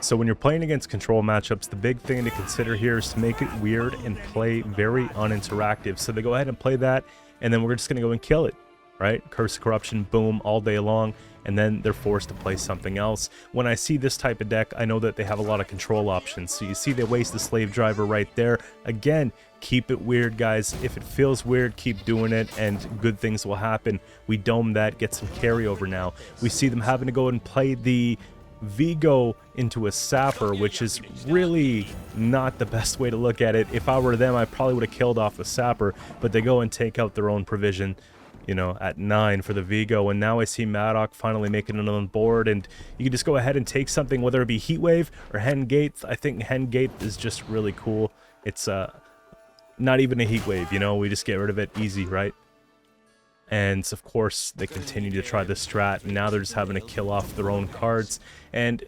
So when you're playing against control matchups, the big thing to consider here is to make it weird and play very uninteractive. So they go ahead and play that, and then we're just going to go and kill it, right? Curse of Corruption, boom, all day long, and then they're forced to play something else. When I see this type of deck, I know that they have a lot of control options. So you see they waste the Slave Driver right there. Again, keep it weird, guys. If it feels weird, keep doing it, and good things will happen. We dome that, get some carryover now. We see them having to go and play the Vigo into a Sapper, which is really not the best way to look at it. If I were them, I probably would have killed off the Sapper, but they go and take out their own provision, you know, at 9 for the Vigo. And now I see Maddock finally making it on board, and you can just go ahead and take something, whether it be Heatwave or Hen Gate. I think Hen Gate is just really cool. It's not even a Heatwave, you know, we just get rid of it easy, right? And of course they continue to try the strat, and now they're just having to kill off their own cards. And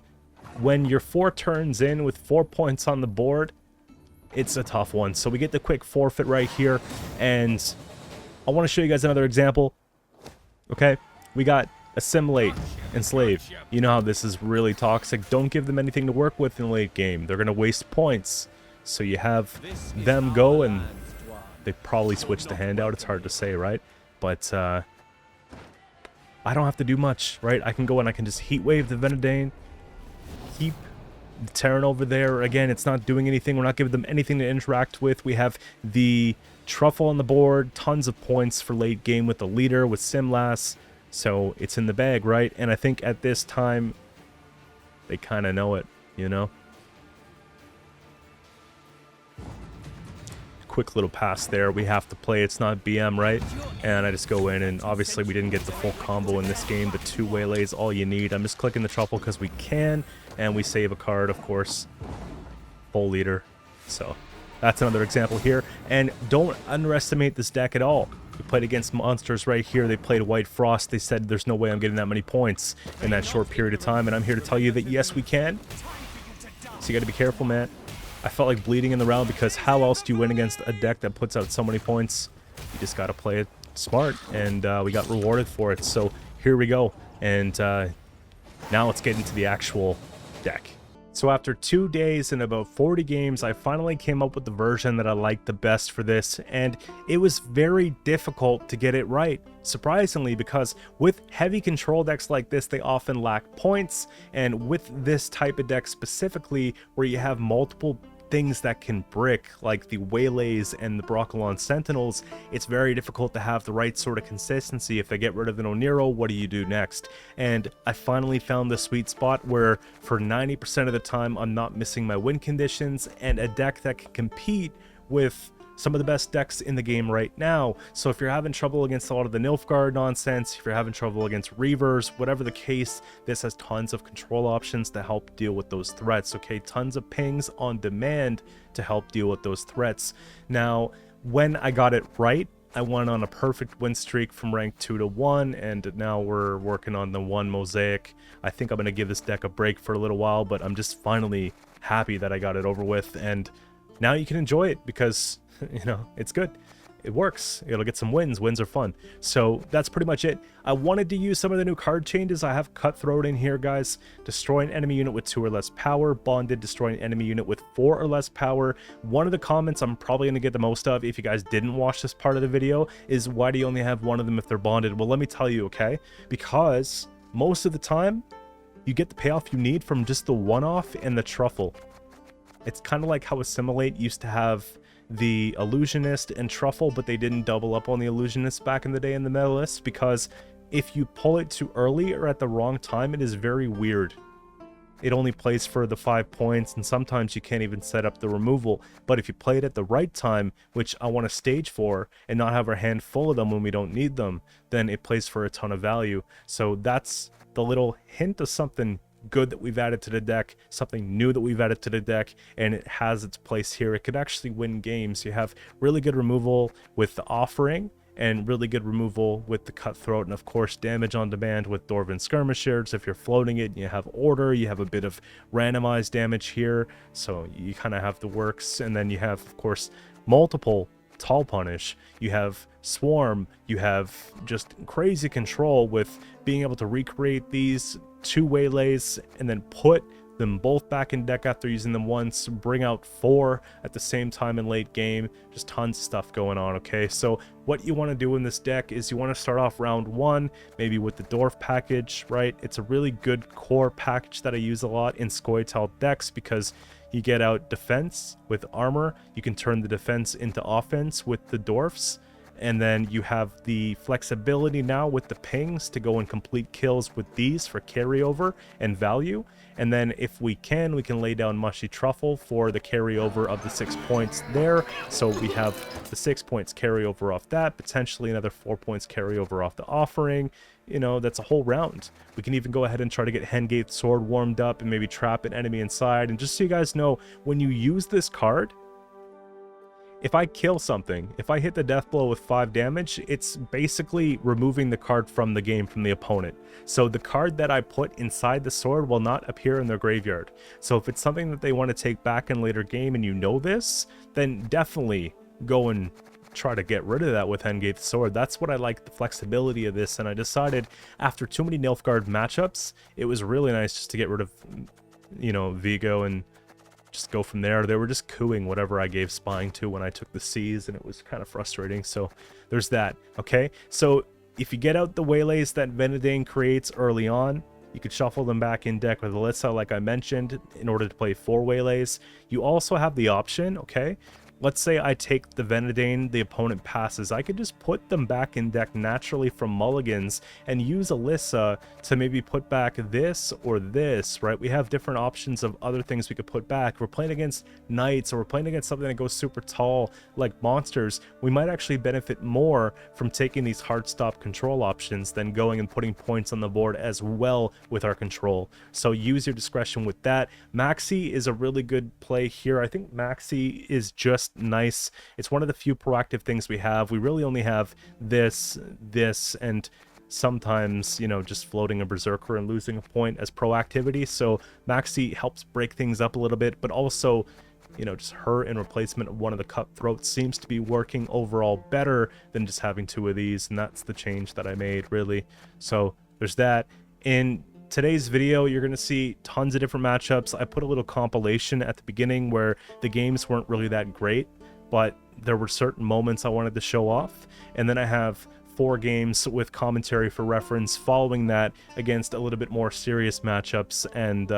when you're 4 turns in with 4 points on the board, it's a tough one. So we get the quick forfeit right here, and I want to show you guys another example. Okay, we got Assimilate, Enslave. You know how this is really toxic. Don't give them anything to work with in the late game. They're going to waste points. So you have them go, and they probably switch the hand out. It's hard to say, right? But I don't have to do much, right? I can go and I can just Heatwave the Venedane, keep the Terran over there. Again, it's not doing anything. We're not giving them anything to interact with. We have the Truffle on the board, tons of points for late game with the leader, with Simlas. So it's in the bag, right? And I think at this time, they kind of know it, you know? Quick little pass there. We have to play. It's not BM, right? And I just go in, and obviously we didn't get the full combo in this game. The 2 waylays, all you need. I'm just clicking the Truffle because we can, and we save a card, of course. Full leader. So that's another example here. And don't underestimate this deck at all. We played against monsters right here. They played White Frost. They said there's no way I'm getting that many points in that short period of time, and I'm here to tell you that yes, we can. So you got to be careful, man. I felt like bleeding in the round, because how else do you win against a deck that puts out so many points? You just got to play it smart, and we got rewarded for it. So here we go, and now let's get into the actual deck. So after 2 days and about 40 games, I finally came up with the version that I liked the best for this, and it was very difficult to get it right, surprisingly, because with heavy control decks like this, they often lack points, and with this type of deck specifically, where you have multiple things that can brick, like the Waylays and the Broccolon Sentinels, it's very difficult to have the right sort of consistency. If they get rid of an Oniro, what do you do next? And I finally found the sweet spot where for 90% of the time I'm not missing my win conditions, and a deck that can compete with some of the best decks in the game right now. So if you're having trouble against a lot of the Nilfgaard nonsense, if you're having trouble against Reavers, whatever the case, this has tons of control options to help deal with those threats. Okay, tons of pings on demand to help deal with those threats. Now, when I got it right, I went on a perfect win streak from rank 2 to 1, and now we're working on the 1 Mosaic. I think I'm going to give this deck a break for a little while, but I'm just finally happy that I got it over with, and now you can enjoy it because, you know, it's good. It works. It'll get some wins. Wins are fun. So that's pretty much it. I wanted to use some of the new card changes. I have Cutthroat in here, guys. Destroy an enemy unit with 2 or less power. Bonded, destroy an enemy unit with 4 or less power. One of the comments I'm probably going to get the most of, if you guys didn't watch this part of the video, is why do you only have one of them if they're bonded? Well, let me tell you, okay? Because most of the time, you get the payoff you need from just the one-off and the Truffle. It's kind of like how Assimilate used to have the Illusionist and Truffle, but they didn't double up on the Illusionist back in the day in the meta list, because if you pull it too early or at the wrong time, it is very weird. It only plays for the 5 points, and sometimes you can't even set up the removal. But if you play it at the right time, which I want to stage for, and not have our hand full of them when we don't need them, then it plays for a ton of value. So that's the little hint of something good that we've added to the deck, something new that we've added to the deck, and it has its place here. It could actually win games. You have really good removal with the Offering, and really good removal with the Cutthroat, and of course damage on demand with Dwarven Skirmishers. If you're floating it, you have Order, you have a bit of randomized damage here, so you kind of have the works. And then you have, of course, multiple Tall Punish, you have Swarm, you have just crazy control with being able to recreate these 2 waylays and then put them both back in deck after using them once, bring out 4 at the same time in late game. Just tons of stuff going on, okay? So what you want to do in this deck is you want to start off round 1 maybe with the Dwarf package, right? It's a really good core package that I use a lot in Scoia'tael decks because you get out defense with armor. You can turn the defense into offense with the Dwarfs. And then you have the flexibility now with the pings to go and complete kills with these for carryover and value. And then if we can lay down Mushy Truffle for the carryover of the 6 points there. So we have the 6 points carryover off that, potentially another 4 points carryover off the offering. You know, that's a whole round. We can even go ahead and try to get Hengate Sword warmed up and maybe trap an enemy inside. And just so you guys know, when you use this card, if I kill something, if I hit the death blow with 5 damage, it's basically removing the card from the game from the opponent. So the card that I put inside the sword will not appear in their graveyard. So if it's something that they want to take back in later game and you know this, then definitely go and try to get rid of that with Hengate Sword. That's what I like, the flexibility of this. And I decided after too many Nilfgaard matchups, it was really nice just to get rid of, you know, Vigo and just go from there. They were just cooing whatever I gave spying to when I took the C's, and it was kind of frustrating. So there's that. Okay, so if you get out the waylays that Venedane creates early on, you could shuffle them back in deck with Alyssa, like I mentioned, in order to play 4 waylays. You also have the option, okay, let's say I take the Venedane, the opponent passes, I could just put them back in deck naturally from mulligans and use Alyssa to maybe put back this or this, right? We have different options of other things we could put back. We're playing against knights, or we're playing against something that goes super tall like monsters. We might actually benefit more from taking these hard stop control options than going and putting points on the board as well with our control. So use your discretion with that. Maxi is a really good play here. I think Maxi is just nice. It's one of the few proactive things we have. We really only have this, and sometimes, you know, just floating a Berserker and losing a point as proactivity. So Maxi helps break things up a little bit, but also, you know, just her in replacement of one of the Cutthroats seems to be working overall better than just having 2 of these, and that's the change that I made, really. So there's that. In today's video, you're going to see tons of different matchups. I put a little compilation at the beginning where the games weren't really that great, but there were certain moments I wanted to show off. And then I have 4 games with commentary for reference following that against a little bit more serious matchups. And,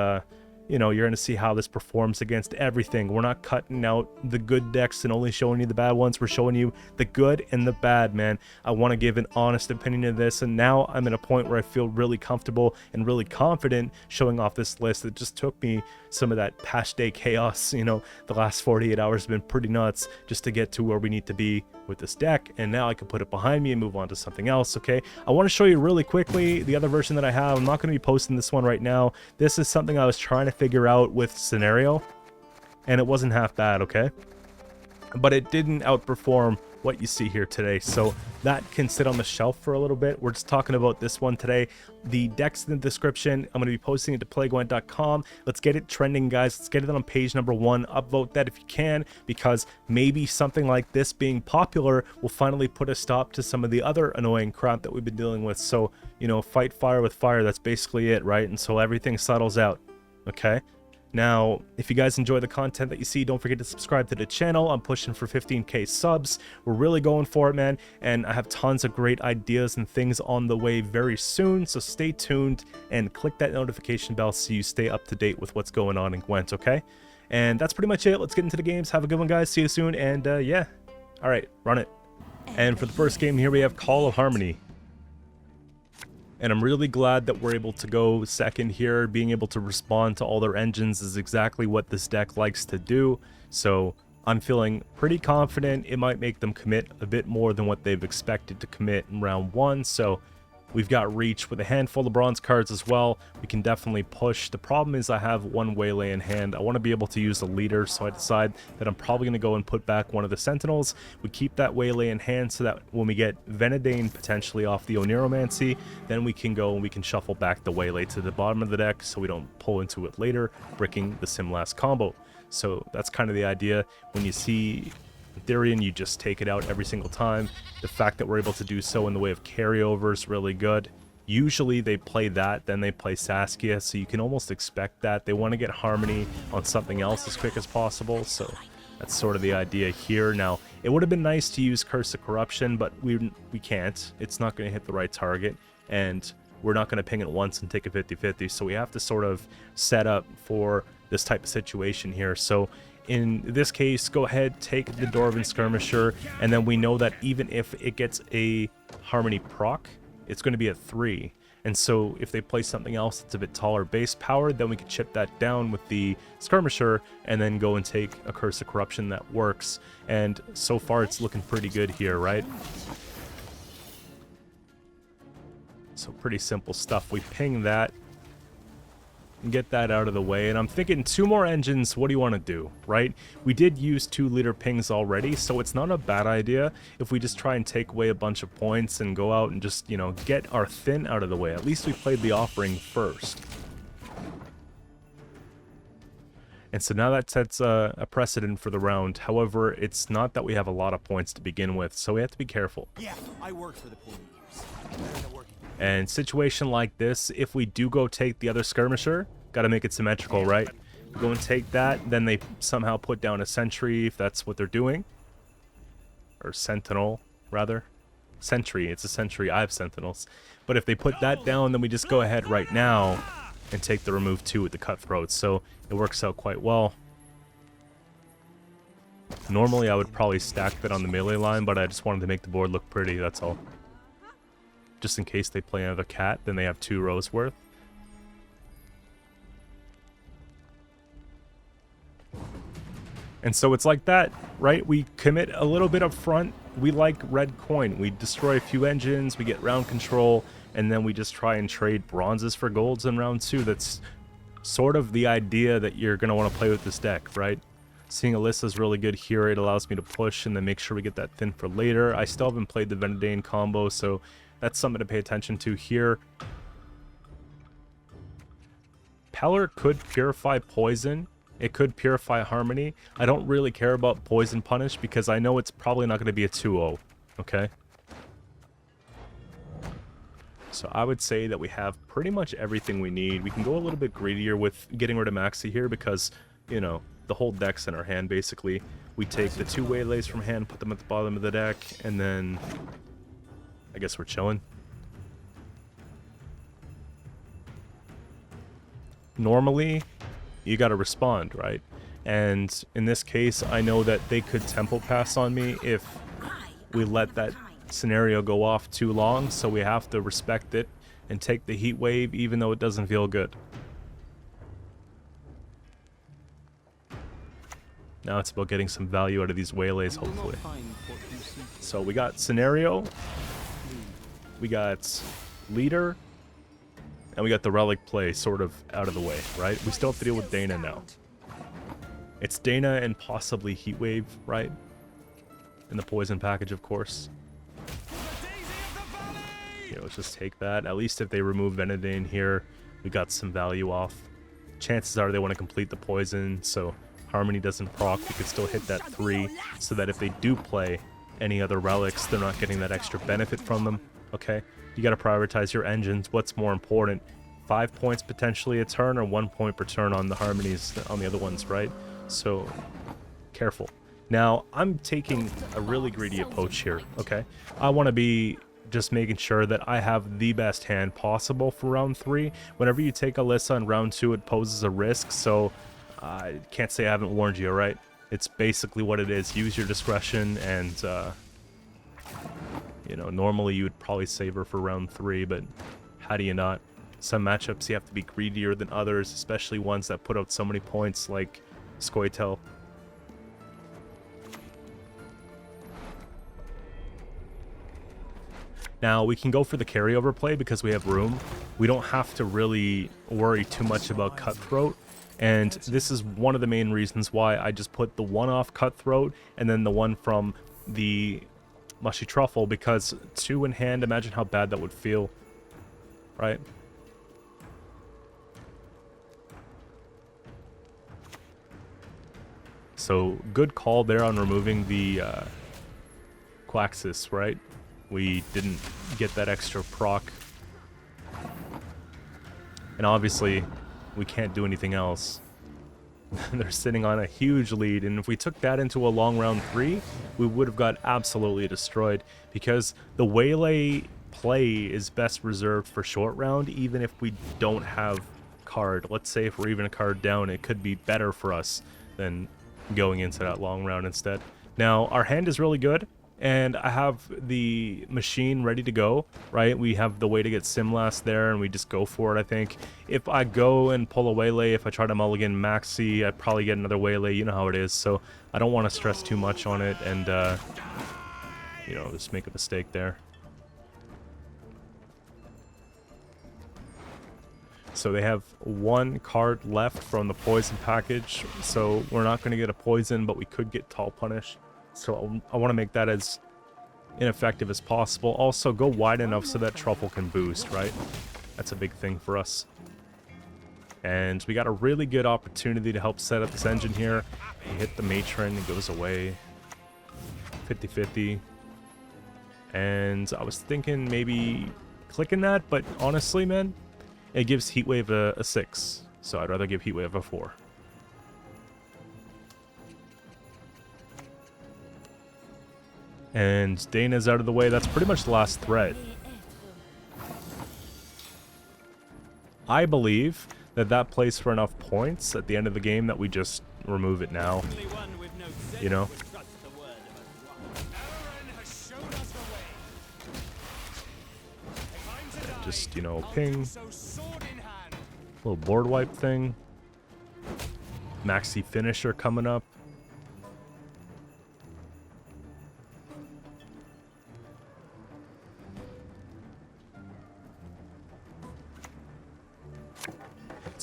you know, you're going to see how this performs against everything. We're not cutting out the good decks and only showing you the bad ones. We're showing you the good and the bad, man. I want to give an honest opinion of this, and now I'm at a point where I feel really comfortable and really confident showing off this list. It just took me some of that patch day chaos, you know, the last 48 hours have been pretty nuts just to get to where we need to be with this deck, and now I can put it behind me and move on to something else. Okay, I want to show you really quickly the other version that I have. I'm not going to be posting this one right now. This is something I was trying to figure out with scenario, and it wasn't half bad, okay, but it didn't outperform what you see here today, so that can sit on the shelf for a little bit. We're just talking about this one today. The deck's in the description. I'm going to be posting it to playgwent.com. Let's get it trending, guys. Let's get it on page number 1. Upvote that if you can, because maybe something like this being popular will finally put a stop to some of the other annoying crap that we've been dealing with. So, you know, fight fire with fire. That's basically it, right? And so everything settles out. Okay, now if you guys enjoy the content that you see, don't forget to subscribe to the channel. I'm pushing for 15k subs. We're really going for it, man, and I have tons of great ideas and things on the way very soon, so stay tuned and click that notification bell so you stay up to date with what's going on in Gwent. Okay, and that's pretty much it. Let's get into the games. Have a good one, guys. See you soon, and yeah, all right, run it. And for the first game here, we have Call of Harmony. And I'm really glad that we're able to go second here. Being able to respond to all their engines is exactly what this deck likes to do. So I'm feeling pretty confident it might make them commit a bit more than what they've expected to commit in round 1. So we've got reach with a handful of bronze cards as well. We can definitely push. The problem is I have 1 waylay in hand. I want to be able to use a leader, so I decide that I'm probably going to go and put back one of the sentinels. We keep that waylay in hand so that when we get Venedane potentially off the Oniromancy, then we can go and we can shuffle back the waylay to the bottom of the deck so we don't pull into it later, bricking the Simlast combo. So that's kind of the idea. When you see Therian, you just take it out every single time. The fact that we're able to do so in the way of carryover is really good. Usually they play that, then they play Saskia, so you can almost expect that. They want to get Harmony on something else as quick as possible, so that's sort of the idea here. Now, it would have been nice to use Curse of Corruption, but we can't. It's not going to hit the right target, and we're not going to ping it once and take a 50-50, so we have to sort of set up for this type of situation here. So in this case, go ahead, take the Dwarven Skirmisher, and then we know that even if it gets a Harmony proc, it's going to be at 3. And so if they play something else that's a bit taller base power, then we can chip that down with the Skirmisher and then go and take a Curse of Corruption that works. And so far it's looking pretty good here, right? So pretty simple stuff. We ping that and get that out of the way. And I'm thinking 2 more engines, what do you want to do, right? We did use 2-liter pings already, so it's not a bad idea if we just try and take away a bunch of points and go out and just, you know, get our thin out of the way. At least we played the offering first. And so now that sets a precedent for the round. However, it's not that we have a lot of points to begin with, so we have to be careful. Yeah, I worked for the poor years. And situation like this, if we do go take the other Skirmisher, gotta make it symmetrical, right? We go and take that, then they somehow put down a sentry if that's what they're doing. Or sentinel, rather. Sentry, it's a sentry, I have sentinels. But if they put that down, then we just go ahead right now and take the remove 2 with the cutthroat. So it works out quite well. Normally I would probably stack that on the melee line, but I just wanted to make the board look pretty, that's all. Just in case they play another cat, then they have 2 rows worth. And so it's like that, right? We commit a little bit up front. We like red coin. We destroy a few engines, we get round control, and then we just try and trade bronzes for golds in round 2. That's sort of the idea that you're going to want to play with this deck, right? Seeing Alyssa's really good here. It allows me to push and then make sure we get that thin for later. I still haven't played the Venedane combo, so that's something to pay attention to here. Peller could purify poison. It could purify harmony. I don't really care about poison punish because I know it's probably not going to be a 2-0. Okay? So I would say that we have pretty much everything we need. We can go a little bit greedier with getting rid of Maxi here because, you know, the whole deck's in our hand basically. We take the 2 waylays from hand, put them at the bottom of the deck, and then I guess we're chilling. Normally, you gotta respond, right? And in this case, I know that they could tempo pass on me if we let that scenario go off too long, so we have to respect it and take the heat wave even though it doesn't feel good. Now it's about getting some value out of these waylays, hopefully. So we got scenario, we got leader, and we got the relic play sort of out of the way, right? We still have to deal with Dana now. It's Dana and possibly Heatwave, right? And the poison package, of course. Yeah, let's just take that. At least if they remove Venedane here, we got some value off. Chances are they want to complete the poison, so Harmony doesn't proc. We could still hit that 3, so that if they do play any other relics, they're not getting that extra benefit from them. Okay? You got to prioritize your engines. What's more important? 5 points potentially a turn, or 1 point per turn on the Harmonies on the other ones, right? So, careful. Now, I'm taking a really greedy approach here, okay? I want to be just making sure that I have the best hand possible for round 3. Whenever you take Alyssa in round 2, it poses a risk, so I can't say I haven't warned you, right? It's basically what it is. Use your discretion, and, you know, normally you would probably save her for round 3, but how do you not? Some matchups you have to be greedier than others, especially ones that put out so many points, like Scoia'tael. Now, we can go for the carryover play because we have room. We don't have to really worry too much about Cutthroat. And this is one of the main reasons why I just put the one off Cutthroat and then the one from the Mushy Truffle, because 2 in hand, imagine how bad that would feel, right? So, good call there on removing the Quaxis, right? We didn't get that extra proc And obviously, we can't do anything else. They're sitting on a huge lead, and if we took that into a long round 3, we would have got absolutely destroyed, because the waylay play is best reserved for short round, even if we don't have card. Let's say if we're even a card down, it could be better for us than going into that long round instead. Now, our hand is really good, and I have the machine ready to go, right? We have the way to get Simlast there, and we just go for it, I think. If I go and pull a waylay, if I try to mulligan Maxi, I'd probably get another waylay. You know how it is, so I don't want to stress too much on it and, you know, just make a mistake there. So they have one card left from the poison package, so we're not going to get a poison, but we could get Tall Punish. So I want to make that as ineffective as possible. Also, go wide enough so that Truffle can boost, right? That's a big thing for us. And we got a really good opportunity to help set up this engine here. We hit the Matron, it goes away. 50-50. And I was thinking maybe clicking that, but honestly, man, it gives Heatwave a 6. So I'd rather give Heatwave a 4. And Dana's out of the way. That's pretty much the last threat. I believe that that plays for enough points at the end of the game that we just remove it now. You know? And just, you know, ping. Little board wipe thing. Maxi finisher coming up.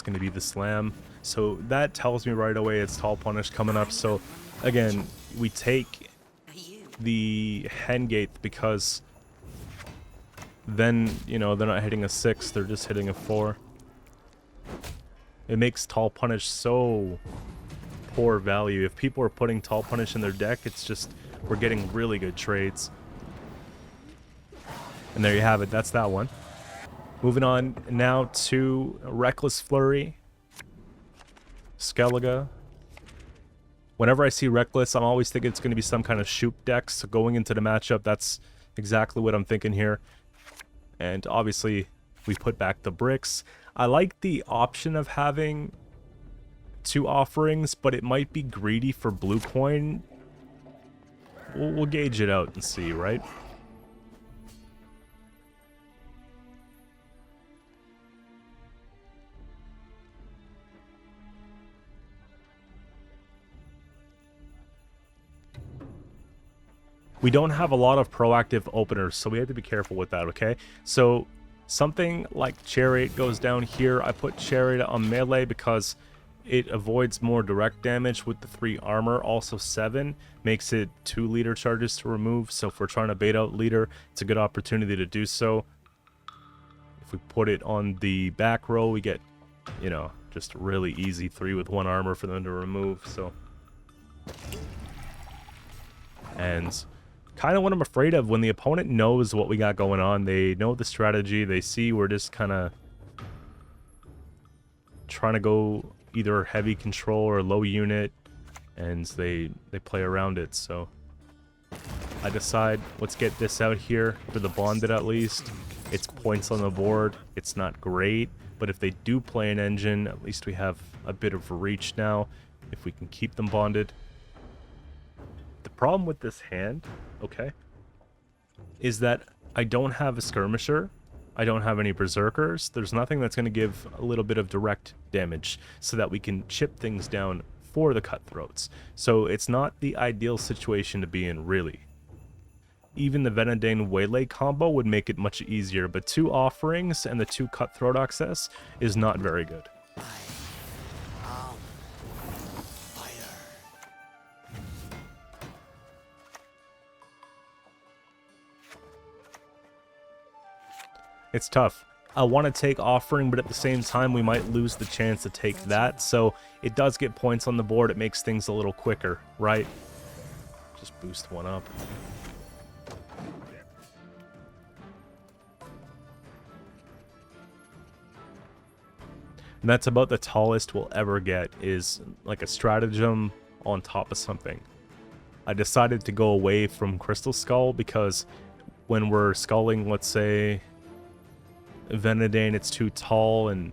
Going to be the slam, so that tells me right away it's Tall Punish coming up. So again, we take the Hen Gate because then, you know, they're not hitting a 6, they're just hitting a 4. It makes Tall Punish so poor value. If people are putting Tall Punish in their deck, it's just, we're getting really good trades. And there you have it, that's that one. Moving on now to Reckless Flurry, Skellige. Whenever I see Reckless, I'm always thinking it's going to be some kind of shoot deck. So going into the matchup, that's exactly what I'm thinking here. And obviously, we put back the bricks. I like the option of having 2 offerings, but it might be greedy for blue coin. We'll gauge it out and see, right? We don't have a lot of proactive openers, so we have to be careful with that, okay? So something like Chariot goes down here. I put Chariot on melee because it avoids more direct damage with the 3 armor. Also 7 makes it 2 leader charges to remove, so if we're trying to bait out leader, it's a good opportunity to do so. If we put it on the back row, we get, you know, just really easy 3 with 1 armor for them to remove, so. And kind of what I'm afraid of, when the opponent knows what we got going on, they know the strategy, they see we're just kind of trying to go either heavy control or low unit, and they play around it. So I decide, let's get this out here for the bonded at least. It's points on the board, it's not great, but if they do play an engine, at least we have a bit of reach now, if we can keep them bonded. The problem with this hand, okay, is that I don't have a skirmisher, I don't have any berserkers, there's nothing that's going to give a little bit of direct damage so that we can chip things down for the cutthroats. So it's not the ideal situation to be in, really. Even the Venadane Waylay combo would make it much easier, but 2 offerings and the 2 cutthroat access is not very good. It's tough. I want to take offering, but at the same time, we might lose the chance to take that. So it does get points on the board. It makes things a little quicker, right? Just boost 1 up. And that's about the tallest we'll ever get, is like a stratagem on top of something. I decided to go away from Crystal Skull because when we're sculling, let's say, Venedane, it's too tall, and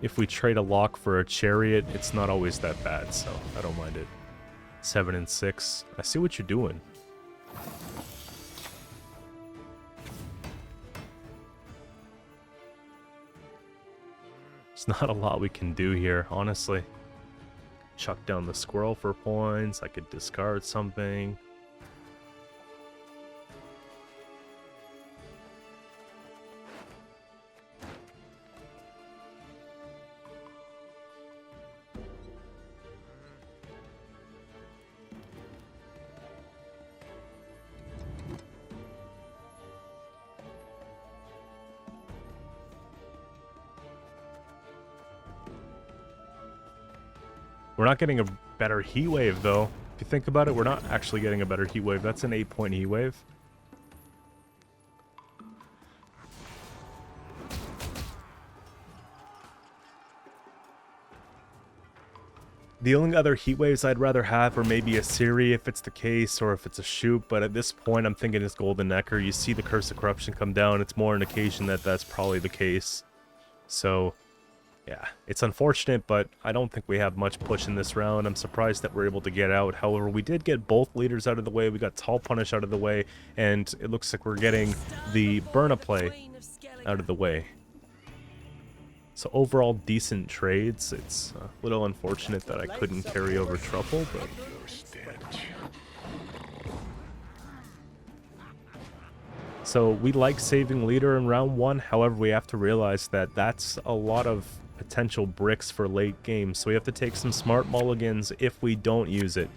if we trade a lock for a chariot, it's not always that bad, so I don't mind it. 7 and 6. I see what you're doing. There's not a lot we can do here, honestly. Chuck down the squirrel for points. I could discard something. We're not getting a better heat wave, though. If you think about it, we're not actually getting a better heat wave. That's an 8-point heat wave. The only other heat waves I'd rather have are maybe a Siri if it's the case, or if it's a shoot, but at this point I'm thinking it's Golden Necker. You see the Curse of Corruption come down, it's more indication that that's probably the case. So, yeah, it's unfortunate, but I don't think we have much push in this round. I'm surprised that we're able to get out. However, we did get both leaders out of the way, we got Tall Punish out of the way, and it looks like we're getting the Burna play out of the way. So overall, decent trades. It's a little unfortunate that I couldn't carry over Truffle, but... So we like saving leader in round 1, however we have to realize that that's a lot of potential bricks for late game, so we have to take some smart mulligans if we don't use it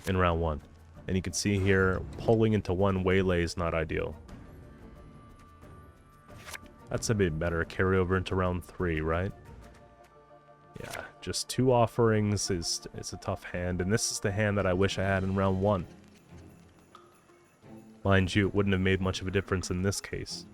in round 1. And you can see here, pulling into 1 waylay is not ideal. That's a bit better. Carry over into round 3, right? Yeah, just 2 offerings is a tough hand, and this is the hand that I wish I had in round 1. Mind you, it wouldn't have made much of a difference in this case.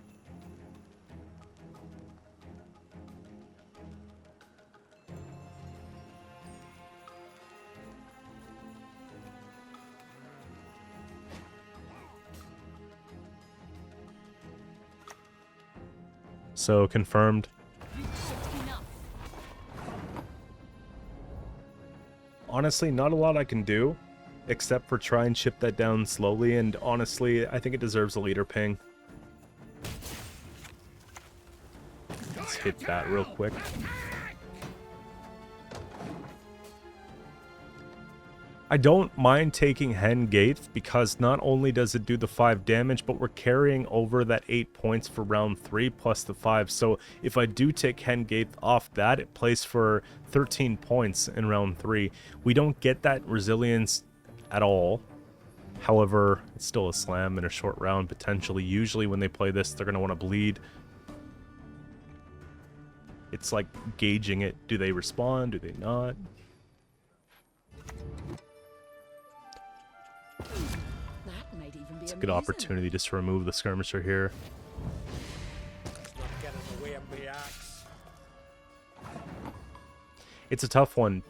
So, confirmed. Honestly, not a lot I can do, except for try and chip that down slowly, and honestly, I think it deserves a leader ping. Let's hit that real quick. I don't mind taking Hen Gate because not only does it do the 5 damage, but we're carrying over that 8 points for round 3 plus the 5. So if I do take Hen Gate off that, it plays for 13 points in round 3. We don't get that resilience at all. However, it's still a slam in a short round potentially. Usually when they play this, they're going to want to bleed. It's like gauging it. Do they respond? Do they not? It's a good opportunity just to remove the skirmisher here. It's a tough one.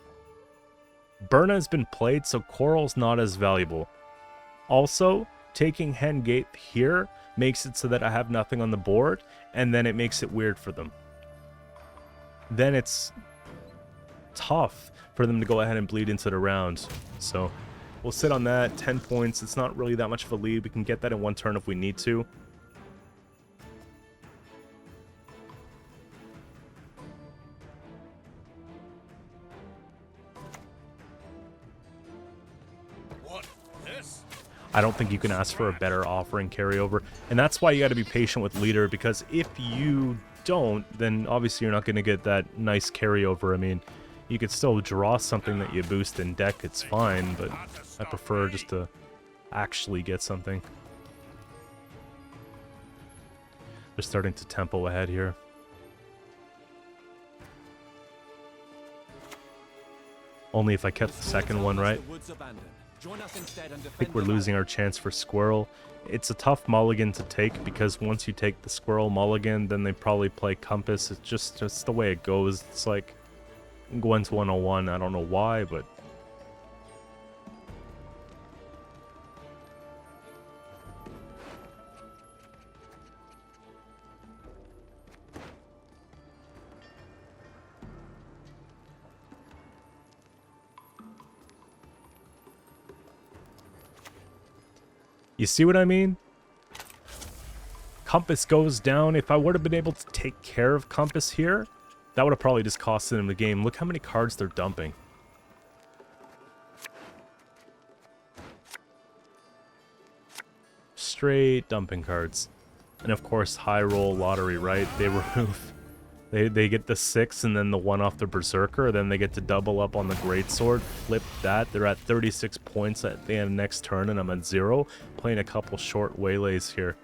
Burna has been played, so Coral's not as valuable. Also, taking Hen Gate here makes it so that I have nothing on the board, and then it makes it weird for them. Then it's tough for them to go ahead and bleed into the round. So we'll sit on that. 10 points. It's not really that much of a lead. We can get that in 1 turn if we need to. I don't think you can ask for a better offering carryover. And that's why you got to be patient with leader, because if you don't, then obviously you're not going to get that nice carryover. I mean, you could still draw something that you boost in deck, it's fine, but I prefer just to actually get something. They're starting to tempo ahead here. Only if I kept the second one, right? Join us instead and I defend think we're the losing valley. our chance for Squirrel. It's a tough mulligan to take because once you take the Squirrel mulligan, then they probably play Compass. It's just the way it goes. It's like Gwent 101. I don't know why, but you see what I mean? Compass goes down. If I would have been able to take care of Compass here, that would have probably just costed him the game. Look how many cards they're dumping. Straight dumping cards. And of course, high roll lottery, right? They remove... They get the 6 and then the 1 off the Berserker. Then they get to double up on the Greatsword. Flip that. They're at 36 points at the end of next turn and I'm at 0. Playing a couple short waylays here.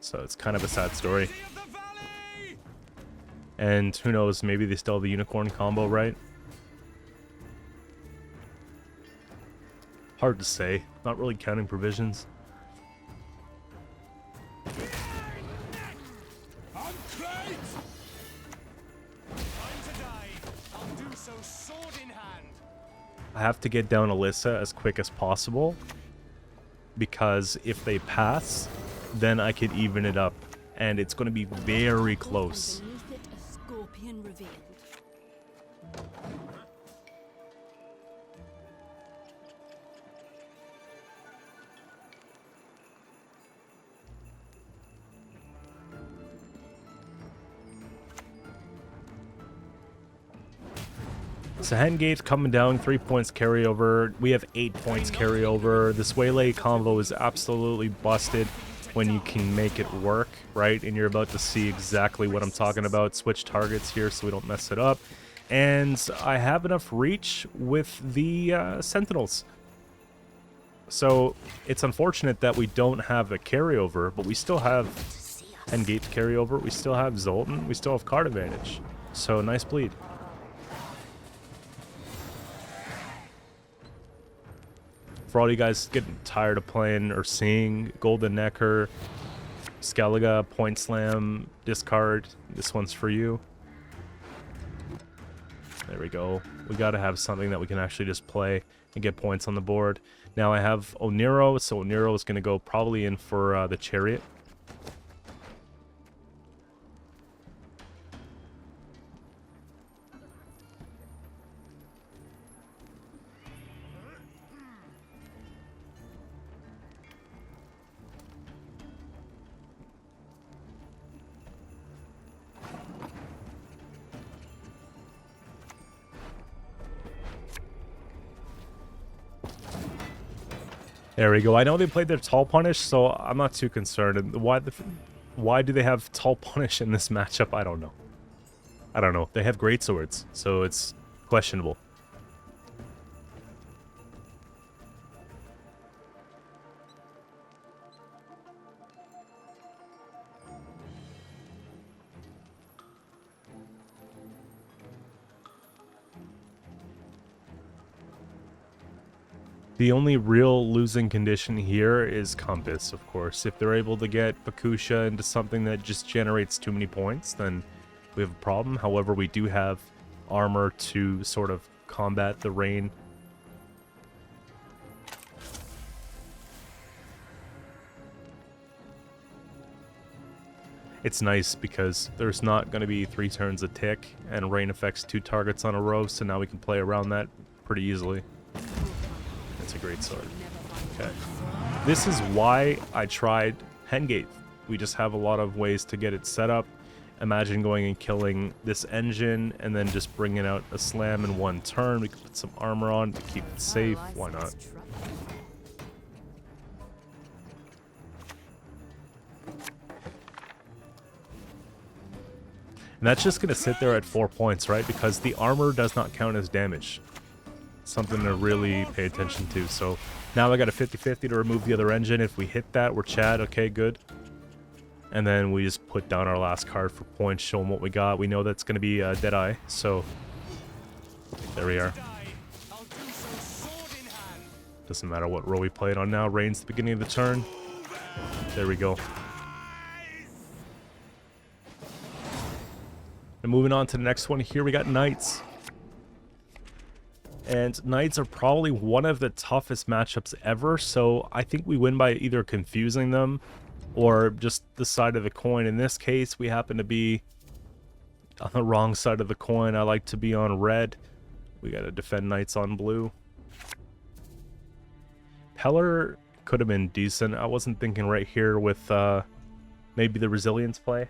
So it's kind of a sad story. And who knows, maybe they still have the Unicorn combo, right? Hard to say. Not really counting provisions. I have to get down Alyssa as quick as possible, because if they pass, then I could even it up, and it's going to be very close. Underneath it, a scorpion revealed. So Hengate coming down, 3 points carryover. We have 8 points carryover. This Waylay combo is absolutely busted when you can make it work, right? And you're about to see exactly what I'm talking about. Switch targets here so we don't mess it up. And I have enough reach with the Sentinels. So it's unfortunate that we don't have a carryover, but we still have Hengate carryover. We still have Zoltan. We still have card advantage. So nice bleed. For all you guys getting tired of playing or seeing Golden Necker, Skellige, Point Slam, discard, this one's for you. There we go. We gotta have something that we can actually just play and get points on the board. Now I have Oniro, so Oniro is gonna go probably in for the Chariot. There we go. I know they played their Tall Punish, so I'm not too concerned. And why do they have Tall Punish in this matchup? I don't know. I don't know. They have great swords, so it's questionable. The only real losing condition here is Compass, of course. If they're able to get Bakusha into something that just generates too many points, then we have a problem. However, we do have armor to sort of combat the rain. It's nice because there's not going to be 3 turns a tick, and rain affects 2 targets on a row, so now we can play around that pretty easily. It's a great sword. Okay. This is why I tried Hengate. We just have a lot of ways to get it set up. Imagine going and killing this engine and then just bringing out a slam in 1 turn. We could put some armor on to keep it safe. Why not? And that's just going to sit there at 4 points, right? Because the armor does not count as damage. Something to really pay attention to. So now I got a 50-50 to remove the other engine. If we hit that, we're Chad. Okay, good. And then we just put down our last card for points, show them what we got. We know that's going to be Deadeye, so there we are. Doesn't matter what row we play it on now. Rain's the beginning of the turn. There we go. And moving on to the next one here, we got Knights. And Knights are probably one of the toughest matchups ever, so I think we win by either confusing them or just the side of the coin. In this case, we happen to be on the wrong side of the coin. I like to be on red. We got to defend Knights on blue. Peller could have been decent. I wasn't thinking right here with maybe the Resilience play.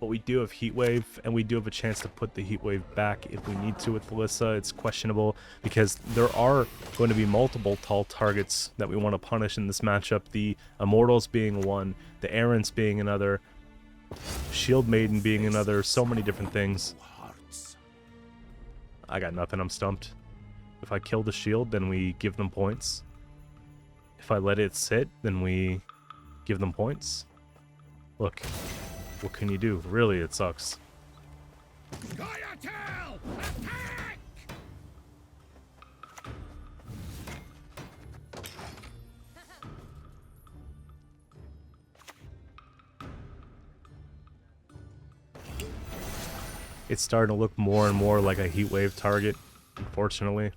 But we do have Heatwave, and we do have a chance to put the Heatwave back if we need to with Alyssa. It's questionable because there are going to be multiple tall targets that we want to punish in this matchup. The Immortals being one, the Errants being another, Shield Maiden being another, so many different things. I got nothing, I'm stumped. If I kill the shield, then we give them points. If I let it sit, then we give them points. Look. What can you do? Really, it sucks. Scoia'tael! Attack! It's starting to look more and more like a Heatwave target, unfortunately.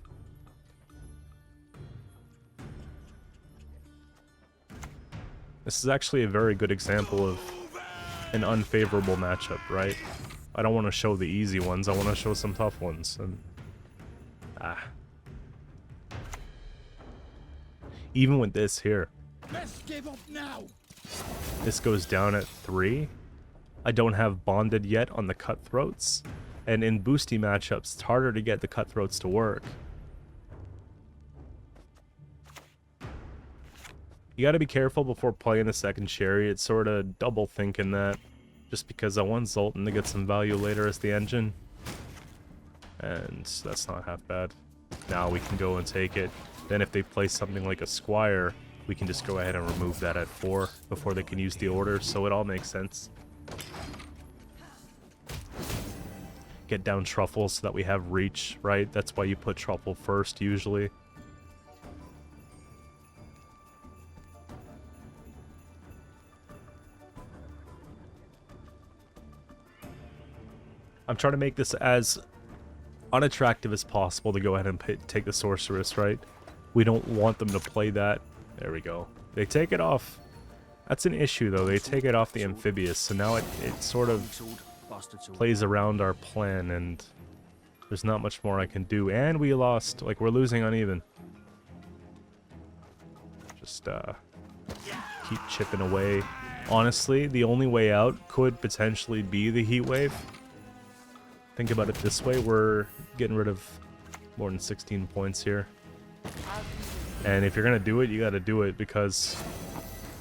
This is actually a very good example of an unfavorable matchup, right? I don't want to show the easy ones, I want to show some tough ones. And even with this here, Let's give up now. this goes down at 3. I don't have bonded yet on the Cutthroats, and in boosty matchups it's harder to get the Cutthroats to work. You gotta be careful before playing the second chariot, sort of double thinking that, just because I want Zoltan to get some value later as the engine. And that's not half bad. Now we can go and take it. Then if they play something like a Squire, we can just go ahead and remove that at 4 before they can use the order, so it all makes sense. Get down Truffle so that we have reach, right? That's why you put Truffle first usually. I'm trying to make this as unattractive as possible to go ahead and take the Sorceress, right? We don't want them to play that. There we go. They take it off. That's an issue, though. They take it off the Amphibious, so now it sort of plays around our plan, and there's not much more I can do. And we lost. Like, we're losing uneven. Just, keep chipping away. Honestly, the only way out could potentially be the Heatwave. Think about it this way, we're getting rid of more than 16 points here. And if you're going to do it, you got to do it, because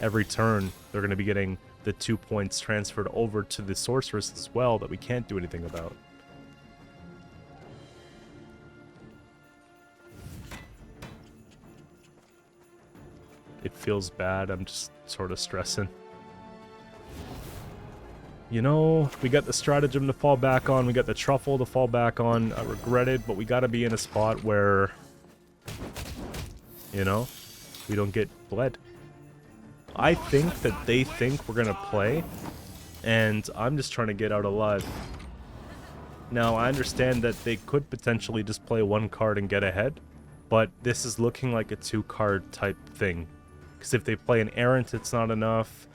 every turn they're going to be getting the 2 points transferred over to the Sorceress as well that we can't do anything about. It feels bad, I'm just sort of stressing. You know, we got the stratagem to fall back on, we got the truffle to fall back on. I regret it, but we gotta be in a spot where, you know, we don't get bled. I think that they think we're gonna play, and I'm just trying to get out alive. Now, I understand that they could potentially just play 1 card and get ahead, but this is looking like a 2-card type thing. Because if they play an Errant, it's not enough.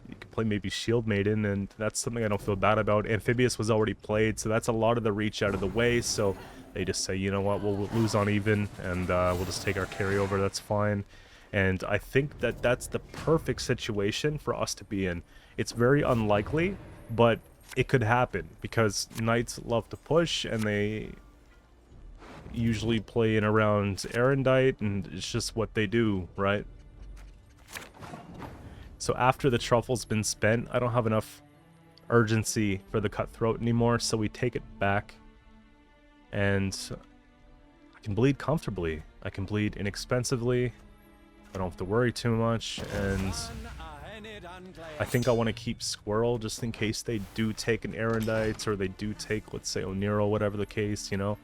You could play maybe Shield Maiden, and that's something I don't feel bad about. Amphibious was already played, so that's a lot of the reach out of the way, so they just say, you know what, we'll lose on even, and we'll just take our carryover, that's fine. And I think that that's the perfect situation for us to be in. It's very unlikely, but it could happen, because Knights love to push, and they usually play in around Erendite, and it's just what they do, right? So after the truffle's been spent, I don't have enough urgency for the Cutthroat anymore, so we take it back. And I can bleed comfortably. I can bleed inexpensively. I don't have to worry too much, and I think I want to keep Squirrel just in case they do take an Erendite, or they do take, let's say, Oniro, whatever the case, you know?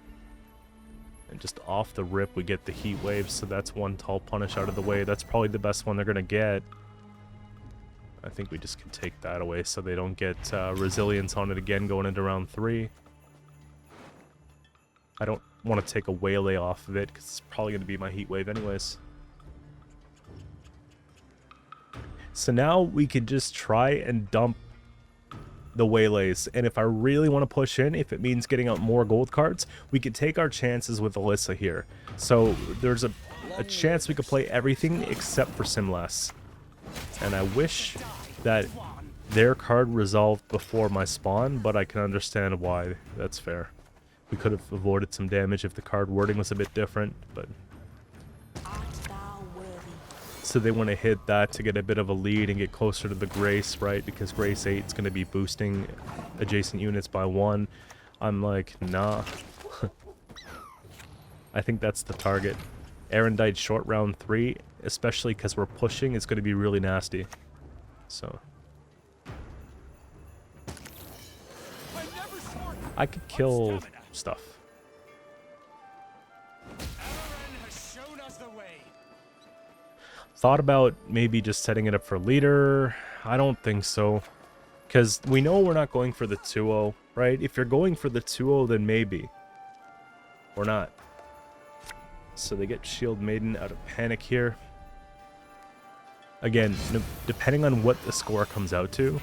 And just off the rip, we get the heat wave, so that's one tall punish out of the way. That's probably the best one they're gonna get. I think we just can take that away so they don't get resilience on it again going into round 3. I don't want to take a waylay off of it because it's probably going to be my heat wave anyways. So now we could just try and dump the waylays, and if I really want to push in, if it means getting out more gold cards, we could take our chances with Alyssa here. So there's a chance we could play everything except for Simlas. And I wish that their card resolved before my spawn, but I can understand why. That's fair. We could have avoided some damage if the card wording was a bit different, but... So they want to hit that to get a bit of a lead and get closer to the Grace, right? Because Grace 8 is going to be boosting adjacent units by 1. I'm like, nah. I think that's the target. Erendite short round 3, especially because we're pushing, is going to be really nasty. So... I could kill stuff. Thought about maybe just setting it up for leader. I don't think so. Because we know we're not going for the 2-0, right? If you're going for the 2-0, then maybe. Or not. So they get Shield Maiden out of panic here. Again, depending on what the score comes out to.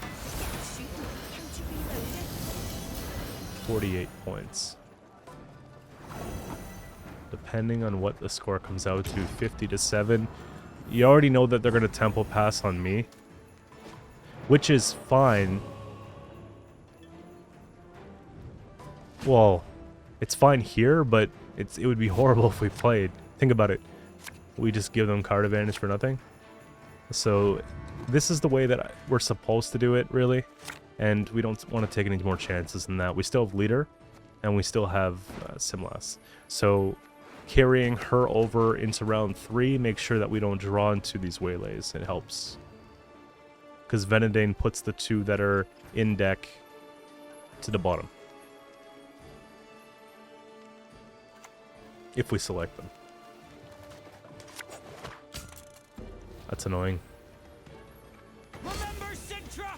48 points. Depending on what the score comes out to, 50-7. You already know that they're going to tempo pass on me, which is fine. Well, it's fine here, but it would be horrible if we played. Think about it. We just give them card advantage for nothing. So this is the way that we're supposed to do it, really. And we don't want to take any more chances than that. We still have leader, and we still have Simlas. So carrying her over into round 3, make sure that we don't draw into these waylays. It helps. Because Venedane puts the 2 that are in deck to the bottom. If we select them. That's annoying. Remember Sintra!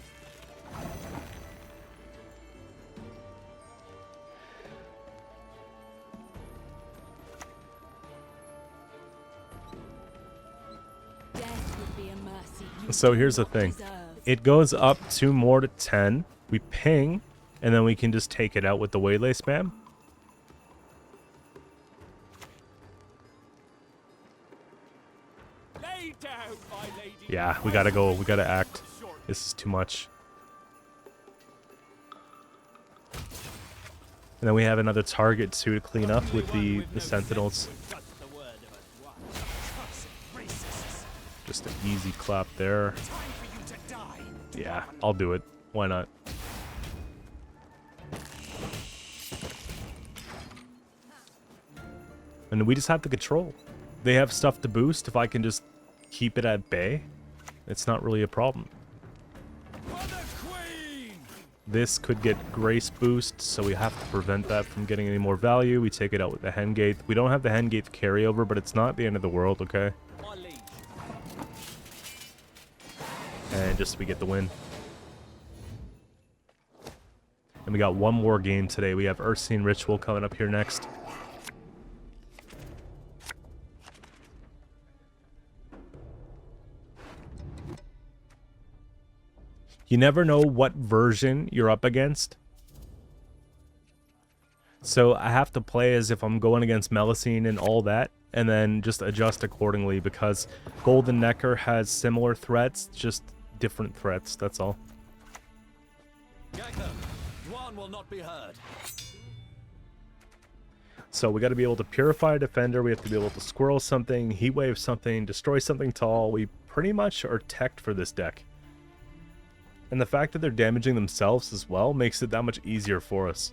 Death would be a mercy you So do here's the not thing. deserve. It goes up 2 more to 10. We ping, and then we can just take it out with the waylay spam. Lay down, my lady. Yeah, we gotta go. We gotta act. This is too much. And then we have another target too to clean up with the sentinels. Just an easy clap there. Yeah, I'll do it. Why not? And we just have the control. They have stuff to boost. If I can just keep it at bay, it's not really a problem. This could get Grace boost, so we have to prevent that from getting any more value. We take it out with the Hengate. We don't have the Hengate carryover, but it's not the end of the world, okay? And just we get the win. And we got one more game today. We have Ursine Ritual coming up here next. You never know what version you're up against. So I have to play as if I'm going against Melusine and all that, and then just adjust accordingly, because Golden Necker has similar threats, just different threats, that's all. One will not be heard. So we got to be able to purify a defender, we have to be able to squirrel something, heat wave something, destroy something tall. We pretty much are teched for this deck. And the fact that they're damaging themselves as well makes it that much easier for us.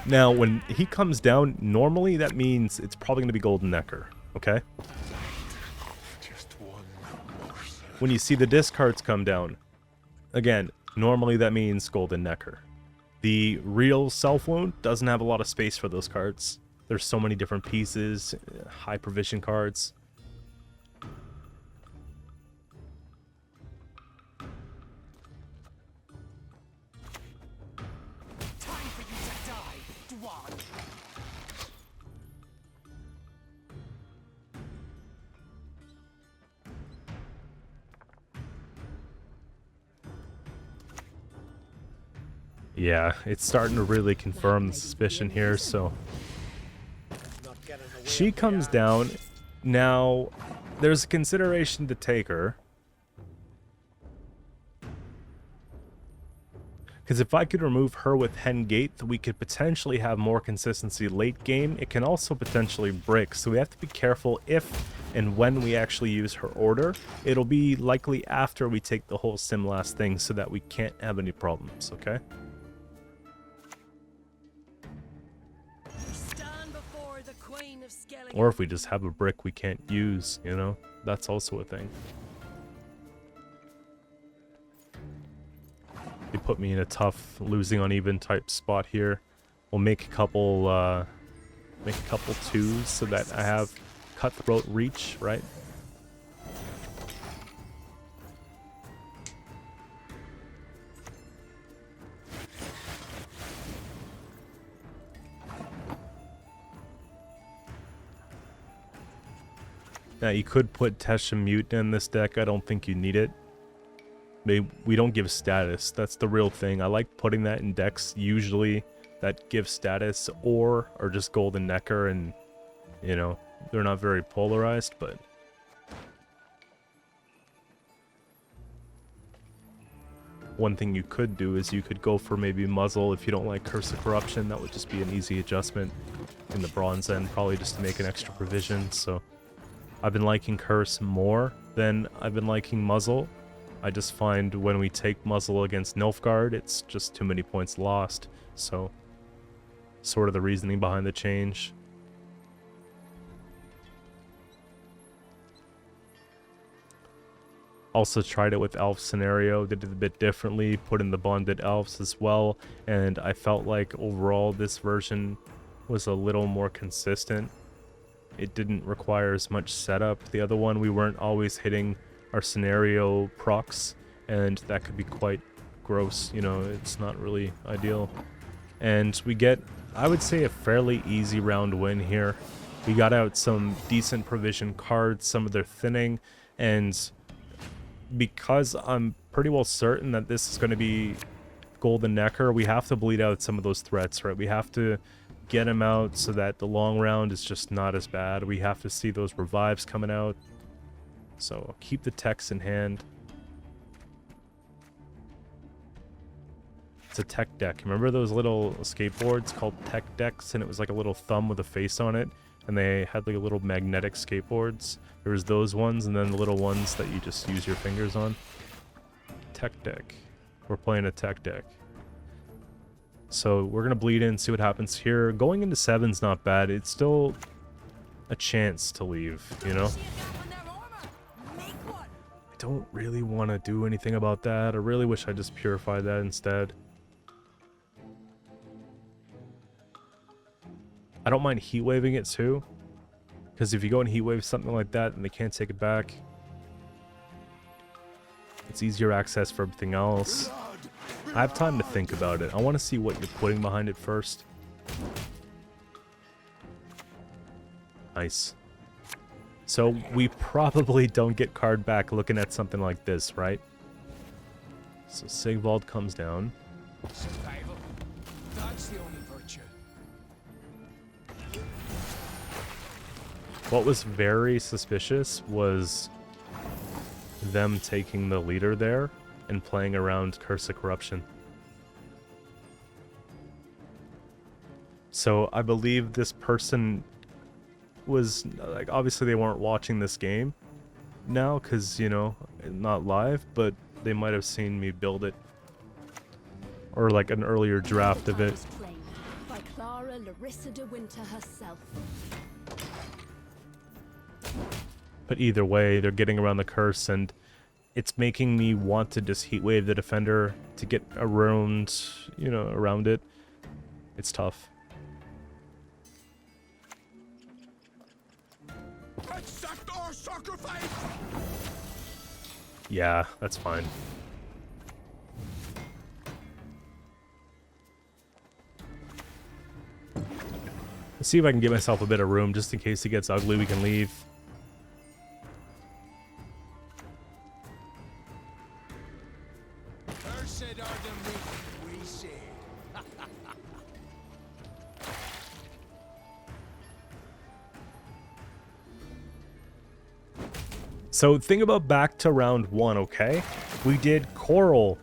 Now, when he comes down, normally that means it's probably going to be Golden Necker, okay? When you see the discards come down, again, normally that means Golden Necker. The real Self-Wound doesn't have a lot of space for those cards. There's so many different pieces, high provision cards. Time for you to die, Dwan. Yeah, it's starting to really confirm the suspicion here, so she comes down. Now, there's a consideration to take her. Because if I could remove her with Hengate, we could potentially have more consistency late game. It can also potentially break, so we have to be careful if and when we actually use her order. It'll be likely after we take the whole Simlast thing so that we can't have any problems, okay? Stand before the Queen of Skellige. Or if we just have a brick we can't use, you know? That's also a thing. They put me in a tough losing uneven type spot here. We'll make a couple twos so that I have cutthroat reach, right? Now you could put Tesha Mute in this deck. I don't think you need it. We don't give status. That's the real thing. I like putting that in decks usually that give status or are just Golden Necker, and you know, they're not very polarized, but one thing you could do is you could go for maybe Muzzle if you don't like Curse of Corruption. That would just be an easy adjustment in the bronze end, probably just to make an extra provision. So I've been liking Curse more than I've been liking Muzzle. I just find when we take Muzzle against Nilfgaard, it's just too many points lost. So, sort of the reasoning behind the change. Also tried it with Elf scenario, did it a bit differently, put in the bonded elves as well, and I felt like overall this version was a little more consistent. It didn't require as much setup. The other one, we weren't always hitting our scenario procs, and that could be quite gross, you know, it's not really ideal. And we get, I would say, a fairly easy round win here. We got out some decent provision cards, some of their thinning, and because I'm pretty well certain that this is going to be Golden Necker, we have to bleed out some of those threats, right? We have to get him out so that the long round is just not as bad. We have to see those revives coming out. So keep the techs in hand. It's a tech deck. Remember those little skateboards called tech decks, and it was like a little thumb with a face on it, and they had like little magnetic skateboards? There was those ones, and then the little ones that you just use your fingers on. Tech deck. We're playing a tech deck. So we're gonna bleed in, see what happens here. Going into 7's not bad. It's still a chance to leave, you know? I don't really want to do anything about that. I really wish I just purified that instead. I don't mind heat waving it too, because if you go and heat wave something like that and they can't take it back, it's easier access for everything else. I have time to think about it. I want to see what you're putting behind it first. Nice. So we probably don't get card back looking at something like this, right? So Sigvald comes down. Survival. That's the only virtue. What was very suspicious was them taking the leader there and playing around Curse of Corruption. So I believe this person was, like, obviously they weren't watching this game now because, you know, not live, but they might have seen me build it. Or like an earlier draft of it. By Clara Larissa de Winter herself. But either way, they're getting around the curse, and it's making me want to just heat wave the defender to get around, you know, around it. It's tough. Accept our sacrifice! Yeah, that's fine. Let's see if I can get myself a bit of room just in case it gets ugly. We can leave. Cursed are the meek, we say. So think about back to round 1, okay? We did Coral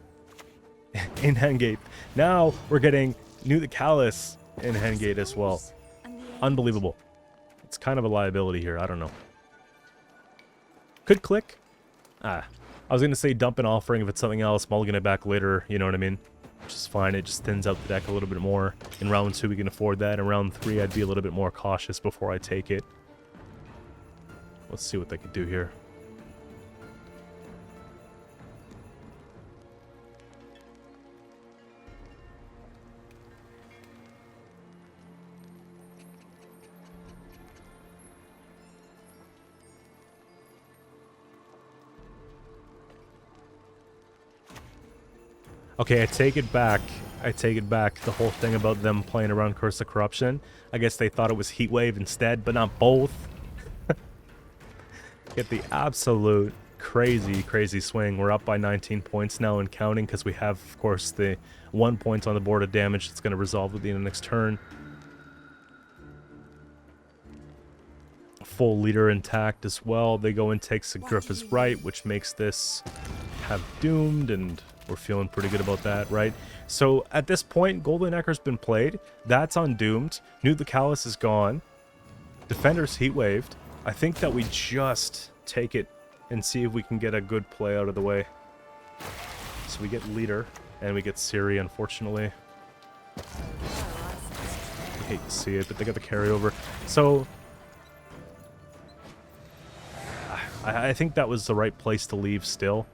in Hengate. Now we're getting New the Callous in Hengate as well. Unbelievable. It's kind of a liability here. I don't know. Could click. I was going to say dump an offering if it's something else. Mulligan it back later. You know what I mean? Which is fine. It just thins out the deck a little bit more. In round 2, we can afford that. In round 3, I'd be a little bit more cautious before I take it. Let's see what they could do here. Okay, I take it back. I take it back. The whole thing about them playing around Curse of Corruption. I guess they thought it was Heatwave instead, but not both. Get the absolute crazy, crazy swing. We're up by 19 points now and counting because we have, of course, the 1 point on the board of damage that's going to resolve at the end of the next turn. Full leader intact as well. They go and take Sigrifa's right, which makes this have doomed, and we're feeling pretty good about that, right? So at this point, Golden Neckar's been played. That's undoomed. New the Callous is gone. Defender's heat waved. I think that we just take it and see if we can get a good play out of the way. So we get leader, and we get Siri, unfortunately. I hate to see it, but they got the carryover. So I think that was the right place to leave still.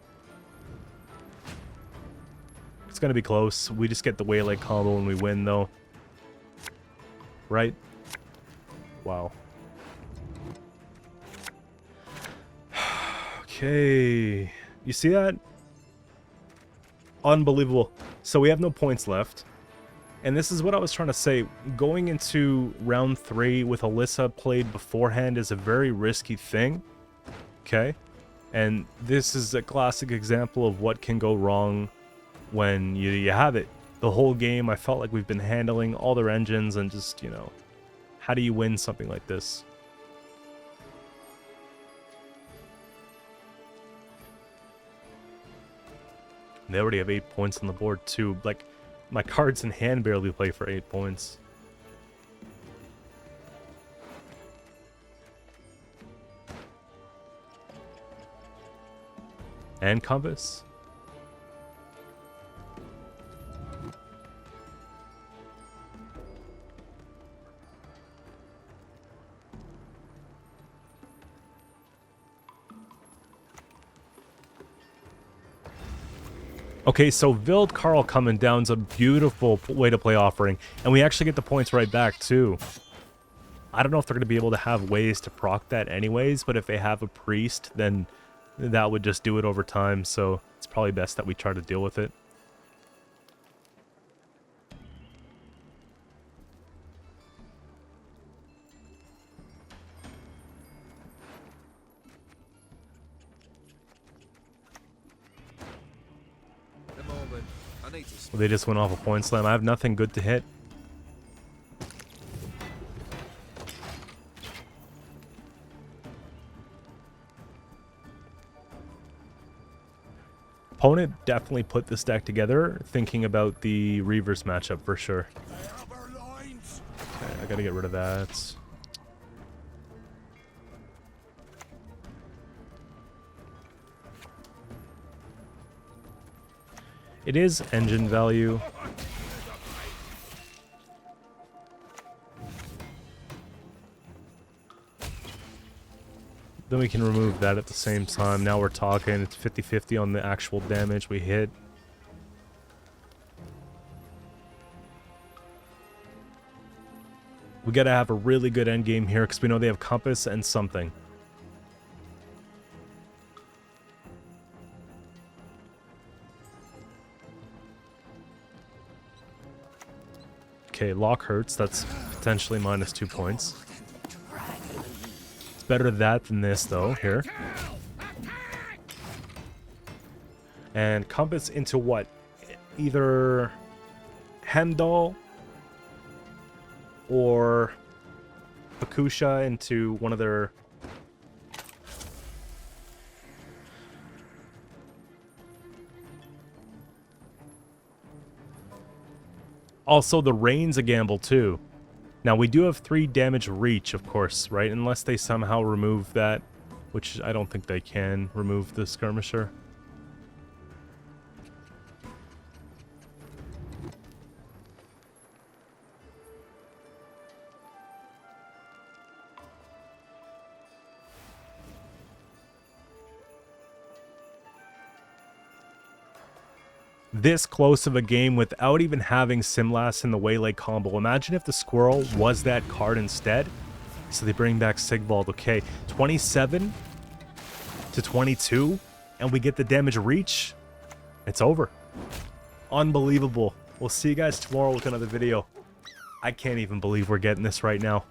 It's going to be close. We just get the Waylay combo and we win, though. Right? Wow. Okay. You see that? Unbelievable. So we have no points left. And this is what I was trying to say. Going into round 3 with Alyssa played beforehand is a very risky thing. Okay? And this is a classic example of what can go wrong when you have it. The whole game, I felt like we've been handling all their engines and just, you know, how do you win something like this? They already have 8 points on the board too. Like, my cards in hand barely play for 8 points. And Compass. Okay, so Vild Carl coming down is a beautiful way to play offering, and we actually get the points right back too. I don't know if they're going to be able to have ways to proc that anyways, but if they have a priest, then that would just do it over time, so it's probably best that we try to deal with it. Well, they just went off a point slam. I have nothing good to hit. Opponent definitely put this deck together thinking about the Reavers matchup for sure. Okay, I gotta get rid of that. It is engine value. Then we can remove that at the same time. Now we're talking. It's 50-50 on the actual damage we hit. We gotta have a really good endgame here because we know they have compass and something. Okay, lock hurts. That's potentially minus 2 points. It's better that than this, though, here. And compass into what? Either Hemdall or Hakusha into one of their... Also, the rain's a gamble, too. Now, we do have 3 damage reach, of course, right? Unless they somehow remove that, which I don't think they can remove the skirmisher. This close of a game without even having Simlas in the Waylay combo. Imagine if the squirrel was that card instead. So they bring back Sigvald. Okay, 27 to 22, and we get the damage reach. It's over. Unbelievable. We'll see you guys tomorrow with another video. I can't even believe we're getting this right now.